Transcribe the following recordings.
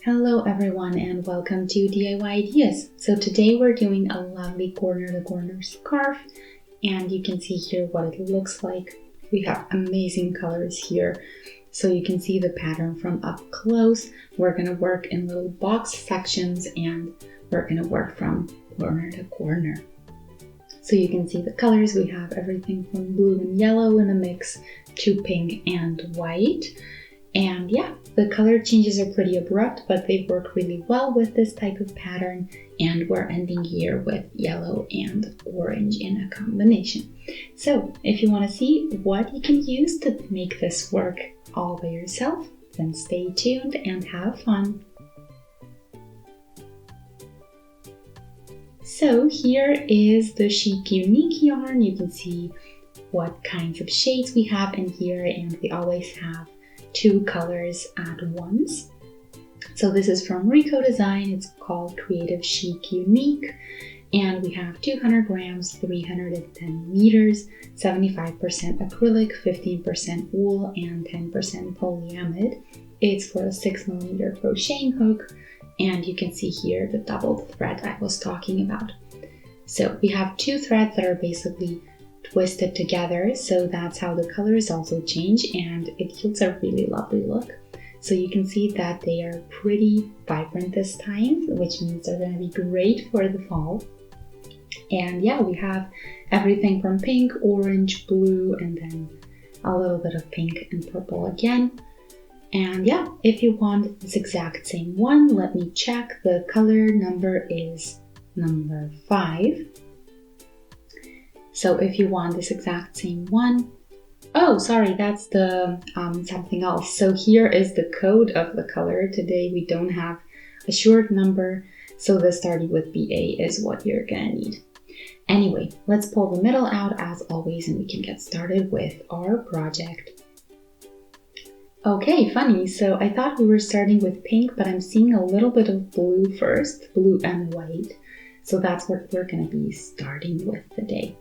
Hello everyone and welcome to DIY Ideas. So today we're doing a lovely corner-to-corner scarf and you can see here what it looks like. We have amazing colors here. So you can see the pattern from up close. We're going to work in little box sections and we're going to work from corner to corner. So you can see the colors. We have everything from blue and yellow in a mix to pink and white. And yeah, the color changes are pretty abrupt, but they work really well with this type of pattern. And we're ending here with yellow and orange in a combination. So if you want to see what you can use to make this work all by yourself, then stay tuned and have fun. So here is the Chic Unique yarn. You can see what kinds of shades we have in here, and we always have two colors at once. So this is from Rico Design. It's called Creative Chic Unique, and we have 200 grams, 310 meters, 75% acrylic, 15% wool, and 10% polyamide. It's for a 6mm crocheting hook, and you can see here the doubled thread I was talking about. So we have two threads that are basically twisted together, so that's how the colors also change, and it yields a really lovely look. So you can see that they are pretty vibrant this time, which means they're going to be great for the fall. And yeah, we have everything from pink, orange, blue, and then a little bit of pink and purple again. And yeah, if you want this exact same one, let me check. The color number is number 5. So if you want this exact same one, oh, sorry, that's the something else. So here is the code of the color. Today we don't have a short number, so the starting with BA is what you're gonna need. Anyway, let's pull the middle out as always, and we can get started with our project. Okay, funny. So I thought we were starting with pink, but I'm seeing a little bit of blue first, blue and white. So that's what we're gonna be starting with today.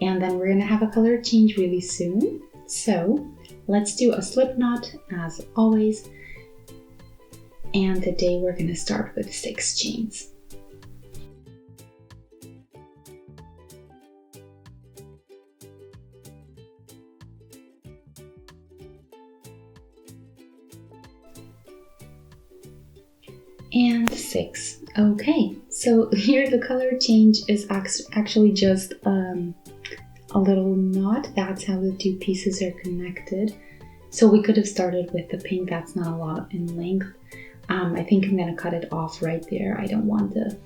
And then we're going to have a color change really soon. So let's do a slip knot as always. And today we're going to start with 6 chains. And 6. Okay, so here the color change is actually just a little knot. That's how the two pieces are connected. So we could have started with the pink. That's not a lot in length. I think I'm gonna cut it off right there. I don't want the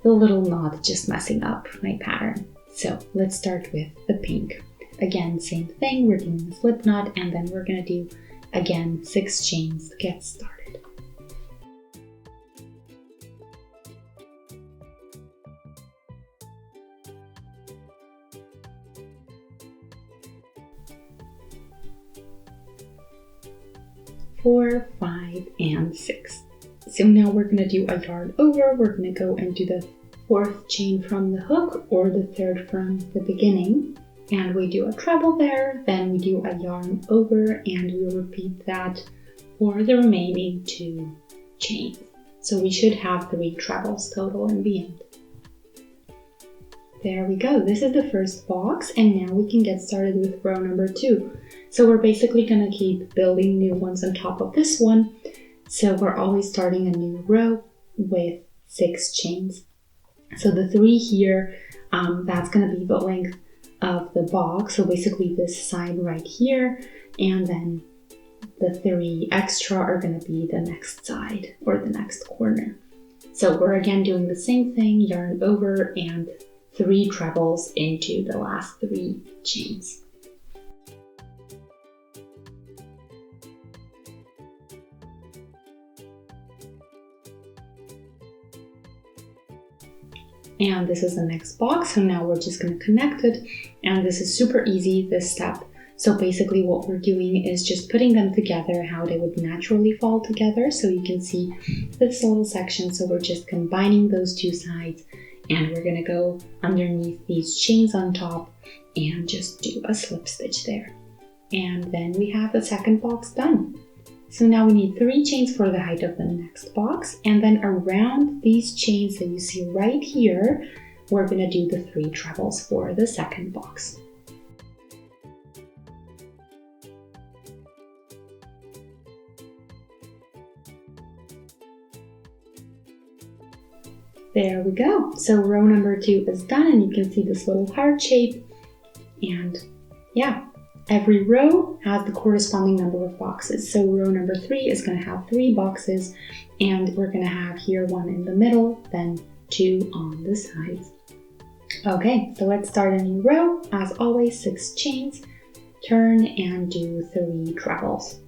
little knot just messing up my pattern. So let's start with the pink. Again, same thing. We're doing a slip knot, and then we're gonna do again 6 chains to get started. Four, 5, and 6. So now we're going to do a yarn over. We're going to go and do the 4th chain from the hook or the 3rd from the beginning. And we do a treble there, then we do a yarn over, and we repeat that for the remaining 2 chains. So we should have 3 trebles total in the end. There we go. This is the first box, and now we can get started with row number 2. So we're basically going to keep building new ones on top of this one. So we're always starting a new row with 6 chains. So the 3 here, that's going to be the length of the box. So basically this side right here, and then the 3 extra are going to be the next side or the next corner. So we're again doing the same thing, yarn over and 3 trebles into the last 3 chains. And this is the next box, so now we're just going to connect it, and this is super easy, this step. So basically what we're doing is just putting them together how they would naturally fall together. So you can see this little section, so we're just combining those 2 sides, and we're going to go underneath these chains on top and just do a slip stitch there. And then we have the second box done. So now we need 3 chains for the height of the next box, and then around these chains that you see right here, we're going to do the 3 trebles for the second box. There we go. So row number 2 is done, and you can see this little heart shape. And yeah, every row has the corresponding number of boxes. So row number 3 is going to have 3 boxes, and we're going to have here 1 in the middle, then 2 on the sides. Okay, so let's start a new row. As always, 6 chains, turn and do 3 trebles.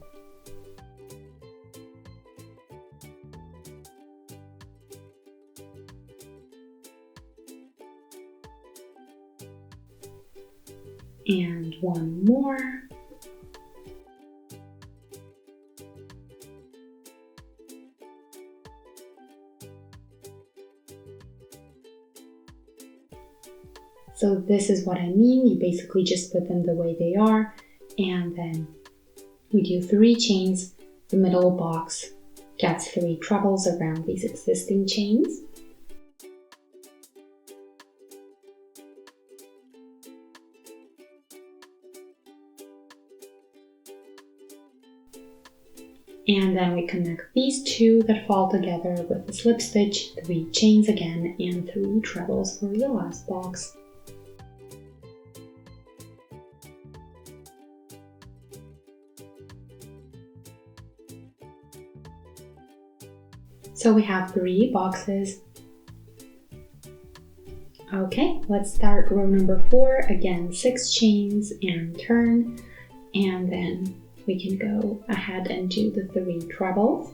And 1 more. So this is what I mean. You basically just put them the way they are, and then we do 3 chains. The middle box gets 3 trebles around these existing chains. And then we connect these 2 that fall together with a slip stitch, 3 chains again, and 3 trebles for the last box. So we have 3 boxes. Okay, let's start row number 4. Again, 6 chains and turn, and then we can go ahead and do the 3 trebles.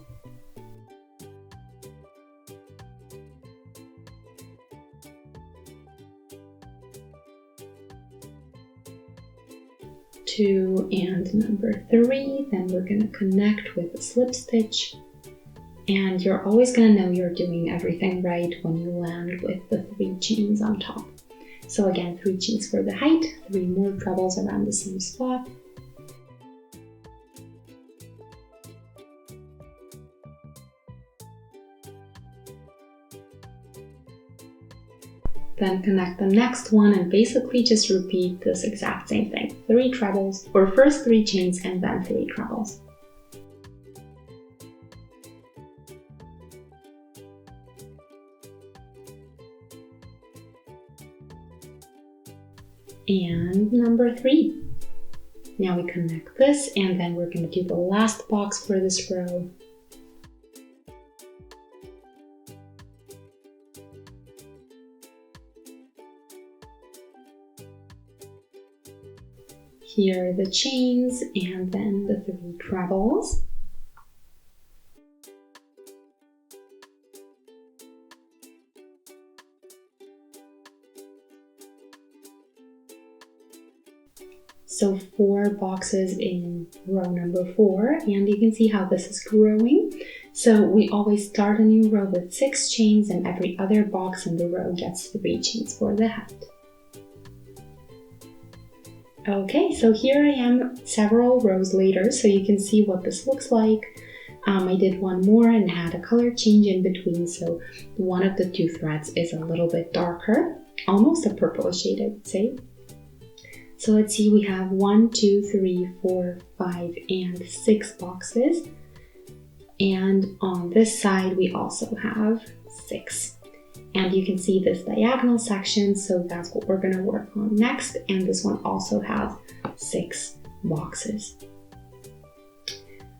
Two and number 3, then we're going to connect with a slip stitch, and you're always going to know you're doing everything right when you land with the 3 chains on top. So again, 3 chains for the height, 3 more trebles around the same spot. Then connect the next one and basically just repeat this exact same thing. 3 trebles, or first 3 chains and then 3 trebles. And number 3. Now we connect this, and then we're going to do the last box for this row. Here are the chains, and then the 3 trebles. So 4 boxes in row number 4, and you can see how this is growing. So we always start a new row with 6 chains, and every other box in the row gets 3 chains for the head. Okay, so here I am several rows later, so you can see what this looks like. I did 1 more and had a color change in between, so one of the 2 threads is a little bit darker, almost a purplish shade, I would say. So let's see, we have 1, 2, 3, 4, 5, and 6 boxes. And on this side, we also have 6. And you can see this diagonal section, so that's what we're going to work on next. And this one also has 6 boxes.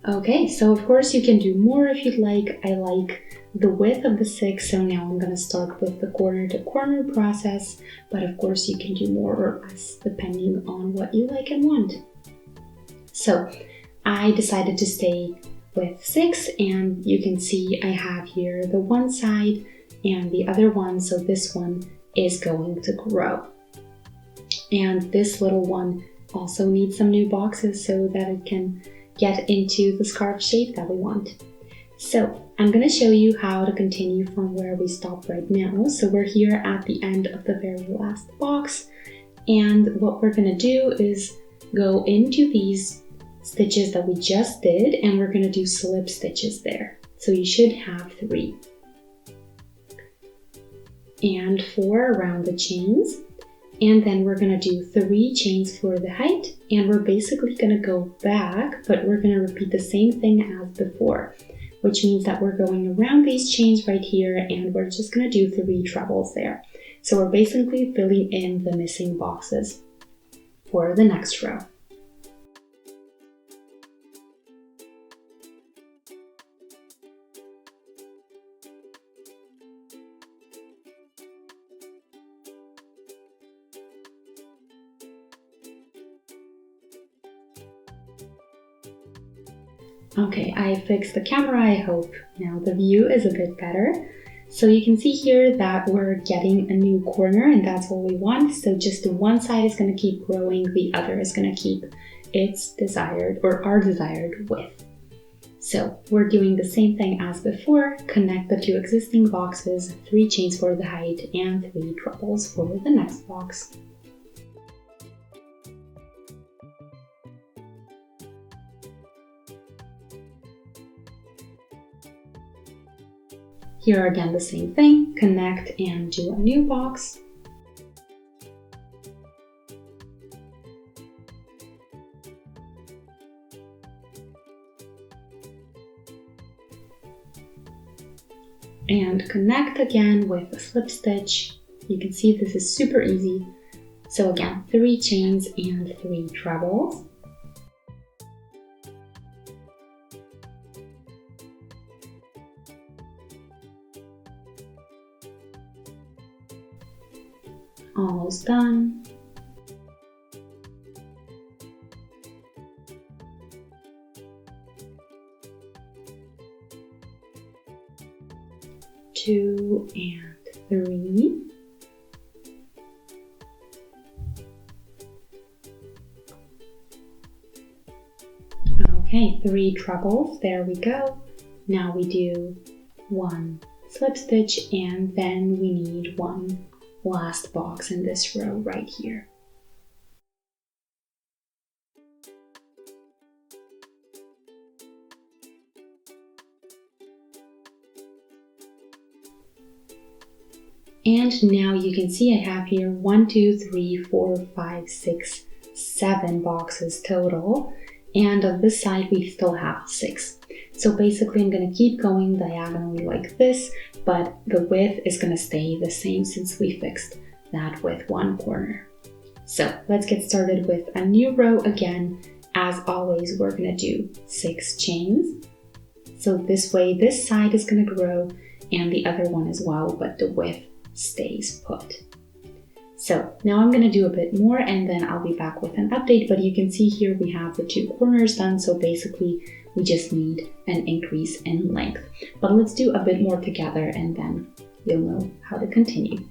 Okay, so of course you can do more if you'd like. I like the width of the 6, so now I'm going to start with the corner to corner process. But of course you can do more or less depending on what you like and want. So I decided to stay with 6, and you can see I have here the one side and the other one, so this one is going to grow. And this little one also needs some new boxes so that it can get into the scarf shape that we want. So I'm going to show you how to continue from where we stopped right now. So we're here at the end of the very last box, and what we're going to do is go into these stitches that we just did, and we're going to do slip stitches there. So you should have 3. And 4 around the chains. And then we're going to do 3 chains for the height, and we're basically going to go back, but we're going to repeat the same thing as before, which means that we're going around these chains right here, and we're just going to do 3 trebles there. So we're basically filling in the missing boxes for the next row. Okay, I fixed the camera, I hope now the view is a bit better. So you can see here that we're getting a new corner, and that's what we want. So just one side is going to keep growing, the other is going to keep its desired or our desired width. So we're doing the same thing as before, connect the 2 existing boxes, 3 chains for the height and 3 trebles for the next box. Here again, the same thing, connect and do a new box. And connect again with a slip stitch. You can see this is super easy. So again, 3 chains and 3 trebles. Almost done. Two and 3. Okay, 3 trebles, there we go. Now we do 1 slip stitch, and then we need 1 last box in this row right here. And now you can see I have here 1, 2, 3, 4, 5, 6, 7 boxes total. And on this side we still have 6. So basically I'm going to keep going diagonally like this, but the width is going to stay the same since we fixed that with 1 corner. So let's get started with a new row again. As always, we're going to do 6 chains. So this way this side is going to grow and the other one as well, but the width stays put. So now I'm going to do a bit more and then I'll be back with an update, but you can see here we have the 2 corners done, so basically we just need an increase in length. But let's do a bit more together and then you'll know how to continue.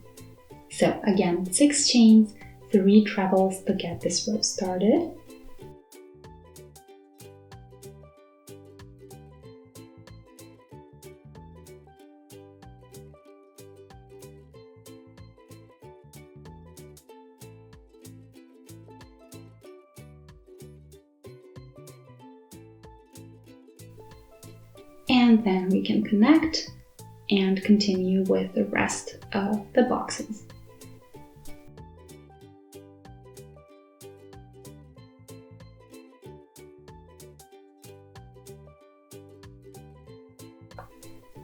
So again, 6 chains, 3 trebles to get this row started. And then we can connect and continue with the rest of the boxes.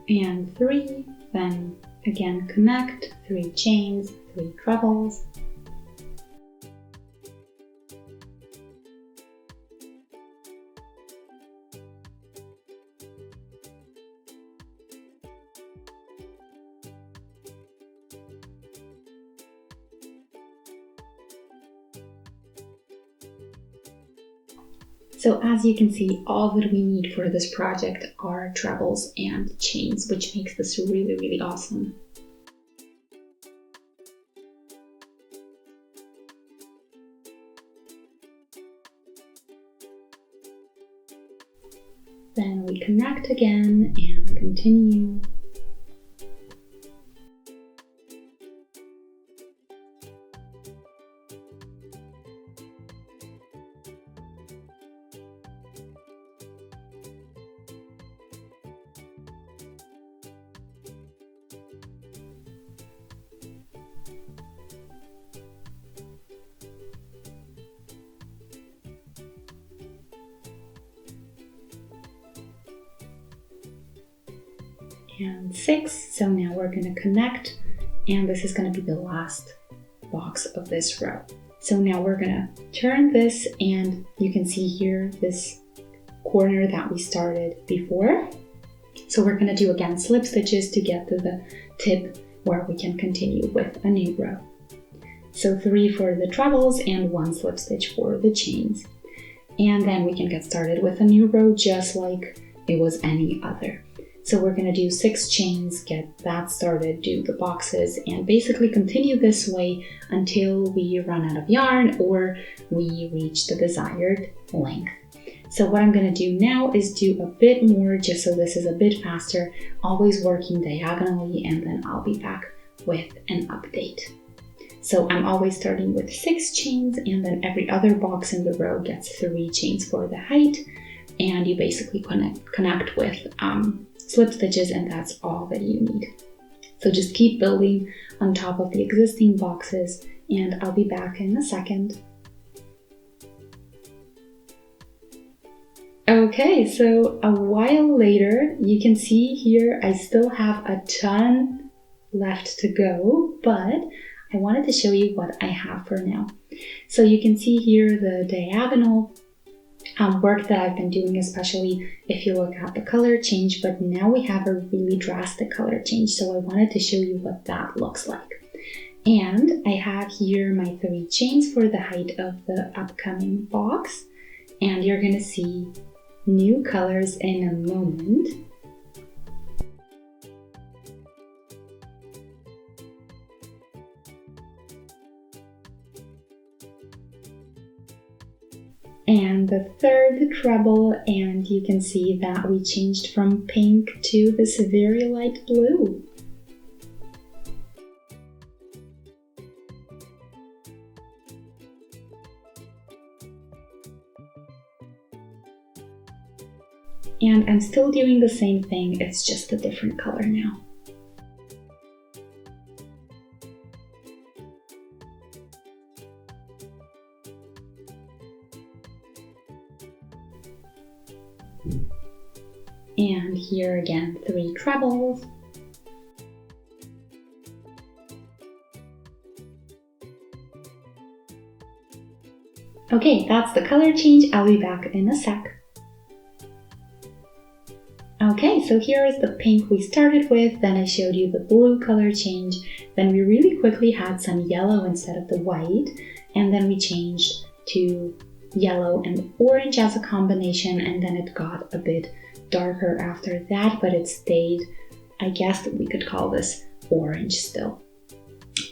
And 3, then again connect, 3 chains, 3 trebles. So as you can see, all that we need for this project are trebles and chains, which makes this really, really awesome. Then we connect again and continue. and 6. So now we're going to connect, and this is going to be the last box of this row. So now we're going to turn this, and you can see here this corner that we started before. So we're going to do again slip stitches to get to the tip where we can continue with a new row. So 3 for the trebles and 1 slip stitch for the chains. And then we can get started with a new row just like it was any other. So we're going to do 6 chains, get that started, do the boxes, and basically continue this way until we run out of yarn or we reach the desired length. So what I'm going to do now is do a bit more just so this is a bit faster, always working diagonally, and then I'll be back with an update. So I'm always starting with 6 chains, and then every other box in the row gets 3 chains for the height, and you basically connect with slip stitches, and that's all that you need. So just keep building on top of the existing boxes, and I'll be back in a second. Okay, so a while later, you can see here I still have a ton left to go, but I wanted to show you what I have for now. So you can see here the diagonal work that I've been doing, especially if you look at the color change, but now we have a really drastic color change. So I wanted to show you what that looks like. And I have here my 3 chains for the height of the upcoming box, and you're gonna see new colors in a moment. And the 3rd treble, and you can see that we changed from pink to this very light blue. And I'm still doing the same thing, it's just a different color now. And here again, 3 trebles. Okay, that's the color change. I'll be back in a sec. Okay, so here is the pink we started with, then I showed you the blue color change, then we really quickly had some yellow instead of the white, and then we changed to yellow and orange as a combination, and then it got a bit darker after that, but it stayed, I guess that we could call this orange still.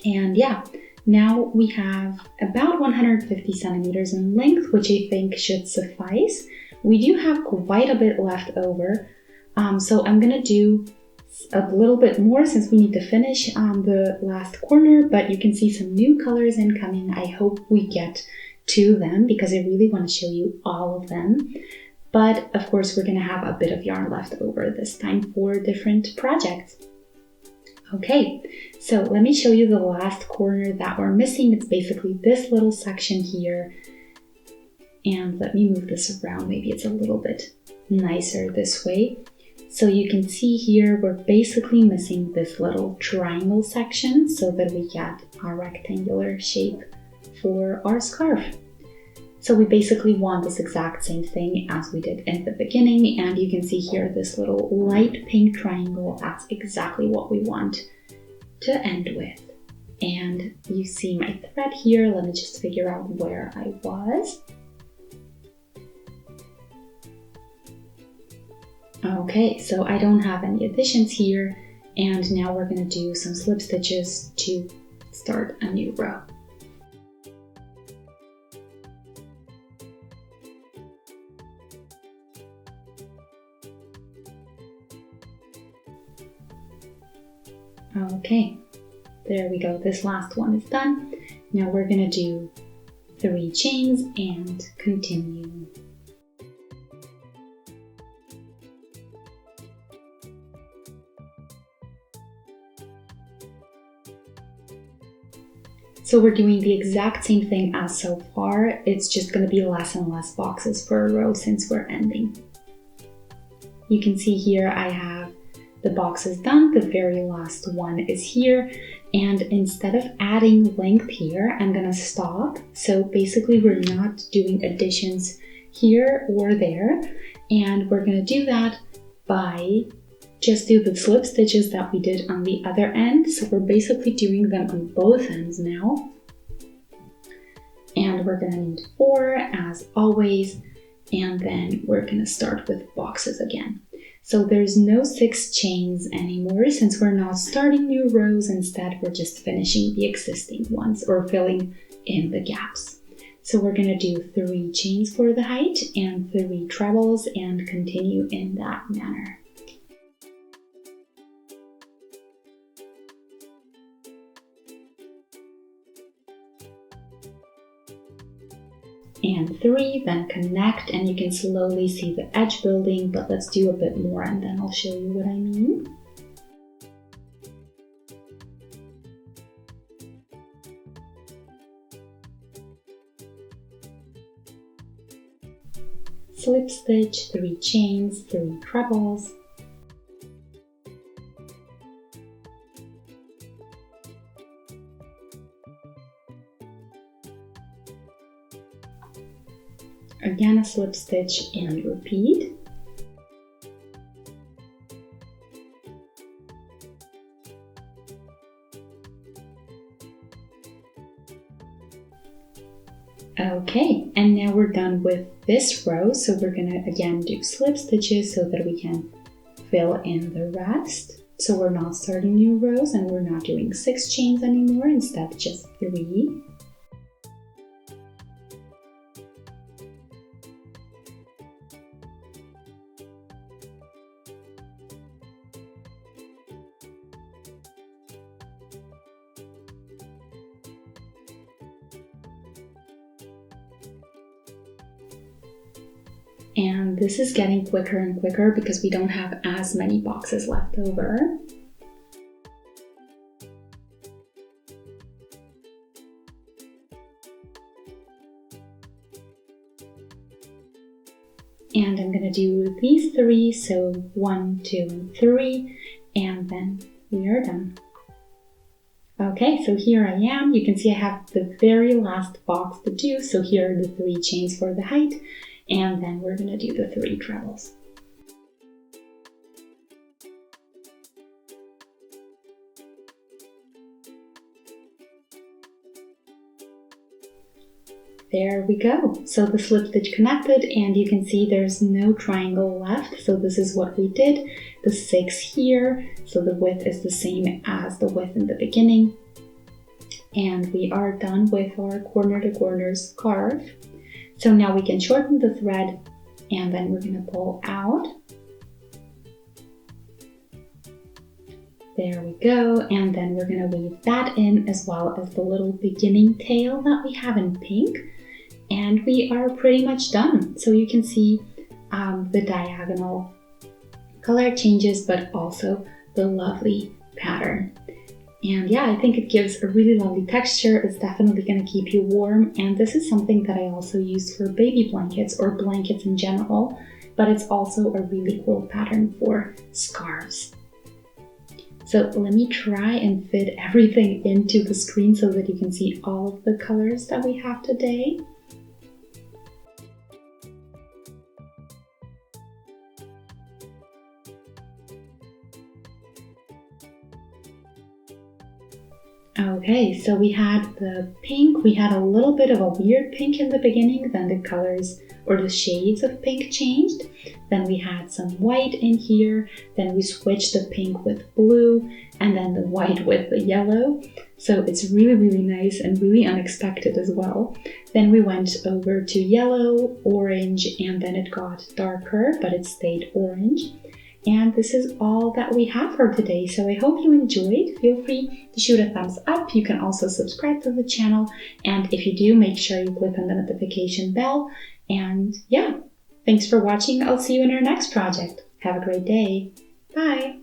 And yeah, now we have about 150 centimeters in length, which I think should suffice. We do have quite a bit left over. So I'm gonna do a little bit more since we need to finish the last corner, but you can see some new colors incoming. I hope we get to them because I really want to show you all of them. But of course, we're gonna have a bit of yarn left over this time for different projects. Okay, so let me show you the last corner that we're missing. It's basically this little section here. And let me move this around. Maybe it's a little bit nicer this way. So you can see here, we're basically missing this little triangle section so that we get our rectangular shape for our scarf. So we basically want this exact same thing as we did in the beginning. And you can see here, this little light pink triangle, that's exactly what we want to end with. And you see my thread here. Let me just figure out where I was. Okay, so I don't have any additions here, and now we're going to do some slip stitches to start a new row. Okay, there we go. This last one is done. Now we're going to do 3 chains and continue. So we're doing the exact same thing as so far. It's just going to be less and less boxes per row since we're ending. You can see here I have the box is done. The very last one is here. And instead of adding length here, I'm gonna stop. So basically we're not doing additions here or there. And we're gonna do that by just do the slip stitches that we did on the other end. So we're basically doing them on both ends now. And we're gonna need 4 as always. And then we're gonna start with boxes again. So there's no 6 chains anymore since we're not starting new rows. Instead, we're just finishing the existing ones or filling in the gaps. So we're gonna do 3 chains for the height and 3 trebles and continue in that manner. And 3, then connect, and you can slowly see the edge building, but let's do a bit more and then I'll show you what I mean. Slip stitch, 3 chains, 3 trebles. Again, a slip stitch and repeat. Okay, and now we're done with this row. So we're gonna again do slip stitches so that we can fill in the rest. So we're not starting new rows and we're not doing 6 chains anymore, instead just 3. And this is getting quicker and quicker because we don't have as many boxes left over. And I'm gonna do these 3, so 1, 2, and 3, and then we are done. Okay, so here I am. You can see I have the very last box to do. So here are the 3 chains for the height. And then we're gonna do the 3 trebles. There we go. So the slip stitch connected and you can see there's no triangle left. So this is what we did. The 6 here. So the width is the same as the width in the beginning. And we are done with our corner to corner scarf. So now we can shorten the thread and then we're gonna pull out. There we go. And then we're gonna weave that in as well as the little beginning tail that we have in pink. And we are pretty much done. So you can see the diagonal color changes, but also the lovely pattern. And yeah, I think it gives a really lovely texture. It's definitely going to keep you warm. And this is something that I also use for baby blankets or blankets in general, but it's also a really cool pattern for scarves. So let me try and fit everything into the screen so that you can see all of the colors that we have today. Okay, so we had the pink, we had a little bit of a weird pink in the beginning, then the colors or the shades of pink changed. Then we had some white in here, then we switched the pink with blue, and then the white with the yellow. So it's really, really nice and really unexpected as well. Then we went over to yellow, orange, and then it got darker, but it stayed orange. And this is all that we have for today. So I hope you enjoyed. Feel free to shoot a thumbs up. You can also subscribe to the channel. And if you do, make sure you click on the notification bell. And yeah, thanks for watching. I'll see you in our next project. Have a great day. Bye.